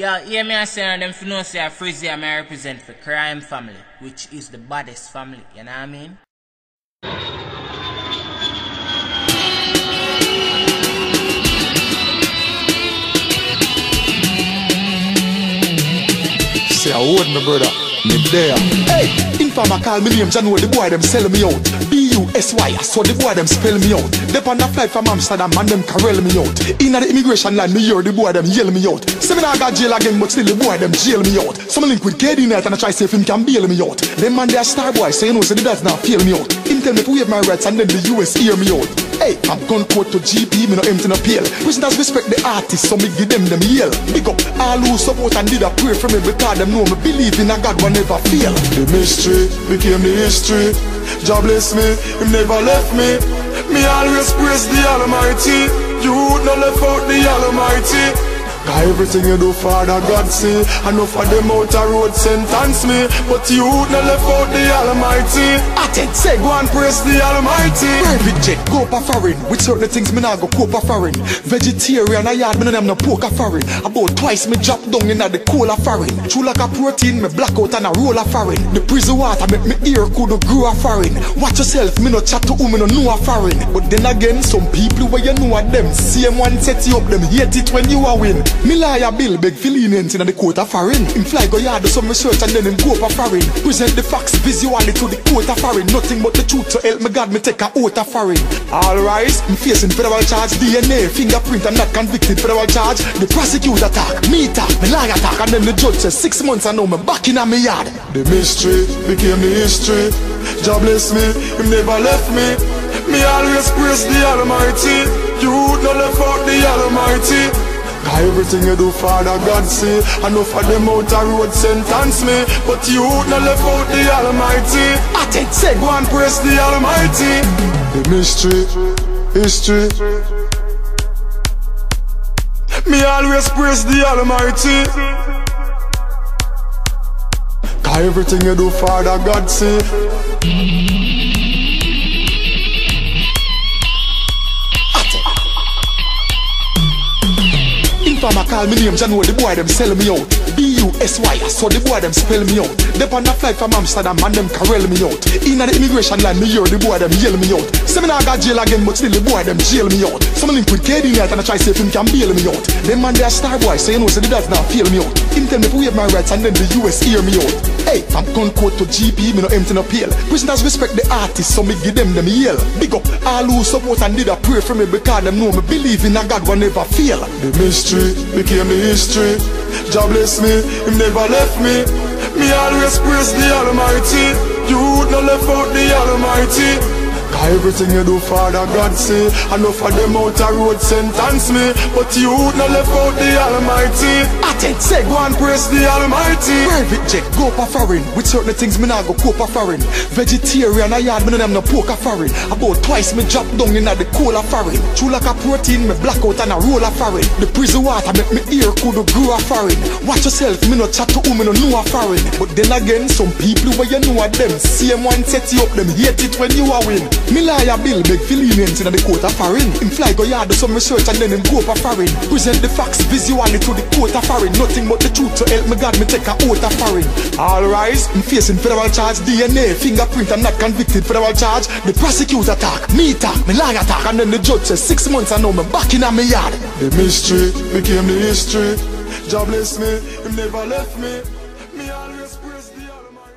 Yeah, hear me say and them for know say a Frizzy I may represent for crime family, which is the baddest family, you know what I mean? Say I hold me brother, me there. Hey, informer call me name, John, the boy them sell me out. B-U-S-Y, so the boy them spell me out. They on the flight from Amsterdam and them carrel me out. Inna the immigration line, me hear the boy them yell me out. Say me nah got jail again, but still the boy them jail me out. Some link with KD Night and I try see if him can bail me out. Them man they a star boy, so you know so the dad's not fail me out. Him tell me to waive my rights and then the US hear me out. Hey, I'm gun court to GP, me no empty no pale. Prisoners respect the artists, so me give them yell. Big up all who support and did a pray for me because them know me believe in a God will never fail. The mystery became the history. God bless me, him never left me. Me always praise the Almighty. You no left out the Almighty. Cause everything you do, Father God see. I know for them out a road sentence me, but you no left out the Almighty. I take say go and praise the Almighty. Private jet, go up a foreign. With certain things me nah go cope a foreign. Vegetarian, I yard me no them no pork a foreign. About twice me drop down in the cola foreign. True like a protein, me black out and a roll a foreign. The prison water make me ear could grow a foreign. Watch yourself, me no chat to who me no know a foreign. But then again, some people where you know of them, same one set you up, them hate it when you a win. Me liar bill beg for leniency in the court of foreign. Him fly go yard do some research and then him go up a foreign. Present the facts visually to the court of foreign. Nothing but the truth to help me God me take a oath of foreign. All rise, I'm facing federal charge, DNA, fingerprint, I'm not convicted federal charge. The prosecutor talk, me talk, me liar talk, and then the judge says 6 months I know me back in a me yard. The mystery became the history. God bless me, him never left me. Me always praise the Almighty. You no left out the Almighty. Cause everything you do, Father God see. I know for them out a road sentence me, but you no left out the Almighty. I take say go and praise the Almighty. The mystery, history. Me always praise the Almighty. Cause everything you do, Father God see. Informer call me name, John, the boy them sell me out. B-U-S-Y, so the boy them spell me out. They on the flight from Amsterdam and them carrel me out. Inna the immigration line, me hear the boy them yell me out. Say me nah got jail again, but still the boy them jail me out. Some link with KD Night and I try see if him can bail me out. Them man they a star boy, so you know so the dad's not fail me out. Him tell me to waive my rights and then the US hear me out. Hey, from gun court to GP, me no empty no pale. Prisoners respect the artists, so me give them yell. Big up all who support and did a pray for me because them know me believe in a God will never fail. The mystery became the history. God bless me, him never left me. Me always praise the Almighty. You no left out the Almighty. Cause everything you do, Father God see. I know for them out a road sentence me, but you no left out the Almighty. I take say go and praise the Almighty. Private jet, go up a foreign. With certain things me nah go cope a foreign. Vegetarian, I yard me no them no pork a foreign. About twice me drop down in the cola foreign. True like a protein, me black out and a roll a foreign. The prison water make me ear could grow a foreign. Watch yourself, me no chat to who me no know a foreign. But then again, some people where you know of them, same one set you up, them hate it when you a win. Me liar bill beg for leniency in the court of foreign. Him fly go yard do some research and then him go up a foreign. Present the facts visually to the court of foreign. Nothing but the truth to help me God me take a oath of foreign. All rise, I'm facing federal charge, DNA, fingerprint, I'm not convicted federal charge. The prosecutor talk, me talk, me liar talk, and then the judge says 6 months I know me back in a me yard. The mystery became the history. God bless me, him never left me. Me always praise the Almighty.